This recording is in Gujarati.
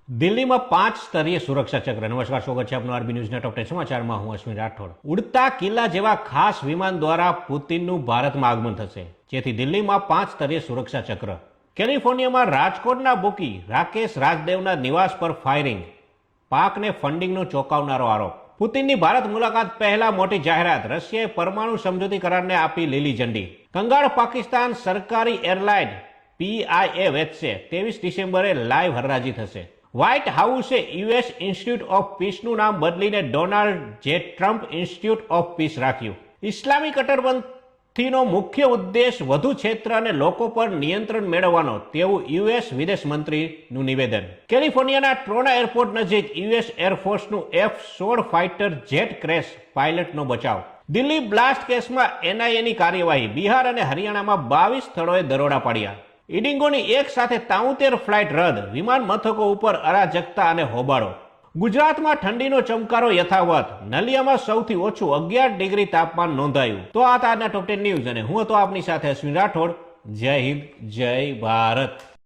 દિલ્હીમાં 5 સ્તરીય સુરક્ષા ચક્ર. નમસ્કાર, સ્વાગત છે આપનું આરબી ન્યૂઝના ટોપ 10 સમાચારમાં. હું અશ્વિન રાઠોડ. ઉડતા કિલ્લા જેવા ખાસ વિમાન દ્વારા પુતિનનું ભારતમાં આગમન થશે, જેથી દિલ્હીમાં 5 સ્તરીય સુરક્ષા ચક્ર. કેલિફોર્નિયામાં રાજકોટના બુકી રાકેશ રાજદેવના નિવાસ પર ફાયરિંગ. પાકને ફંડિંગનો ચોંકાવનારો આરોપ. પુતિનની ભારત મુલાકાત પહેલા મોટી જાહેરાત. રશિયાએ પરમાણુ સમજૂતી કરારને આપી લીલી ઝંડી. કંગાળ પાકિસ્તાન સરકારી એરલાઇન PIA વેચશે. 23 ડિસેમ્બરે લાઈવ હરાજી થશે. વ્હાઇટ હાઉસે US ઇન્સ્ટિટ્યૂટ ઓફ પીસનું નામ બદલીને ડોનાલ્ડ જે ટ્રમ્પ ઇન્સ્ટિટ્યૂટ ઓફ પીસ રાખ્યું. ઇસ્લામી કટ્ટરપંથીનો મુખ્ય ઉદ્દેશ વધુ ક્ષેત્ર અને લોકો પર નિયંત્રણ મેળવવાનો, તેવું US વિદેશ મંત્રીનું નિવેદન. કેલિફોર્નિયાના ટ્રોના એરપોર્ટ નજીક US એરફોર્સનું F-16 ફાઇટર જેટ ક્રેશ, પાયલટનો બચાવ. દિલ્હી બ્લાસ્ટ કેસમાં NIAની કાર્યવાહી. બિહાર અને હરિયાણામાં 22 સ્થળોએ દરોડા પાડ્યા. ઇડિંગોની એક સાથે 73 ફ્લાઇટ રદ. વિમાન મથકો ઉપર અરાજકતા અને હોબાળો. ગુજરાતમાં ઠંડીનો ચમકારો યથાવત. નલિયામાં સૌથી ઓછું 11 ડિગ્રી તાપમાન નોંધાયું. તો આ આજના ટોપ 10 ન્યૂઝ અને હું હતો આપની સાથે અશ્વિન રાઠોડ. જય હિન્દ, જય ભારત.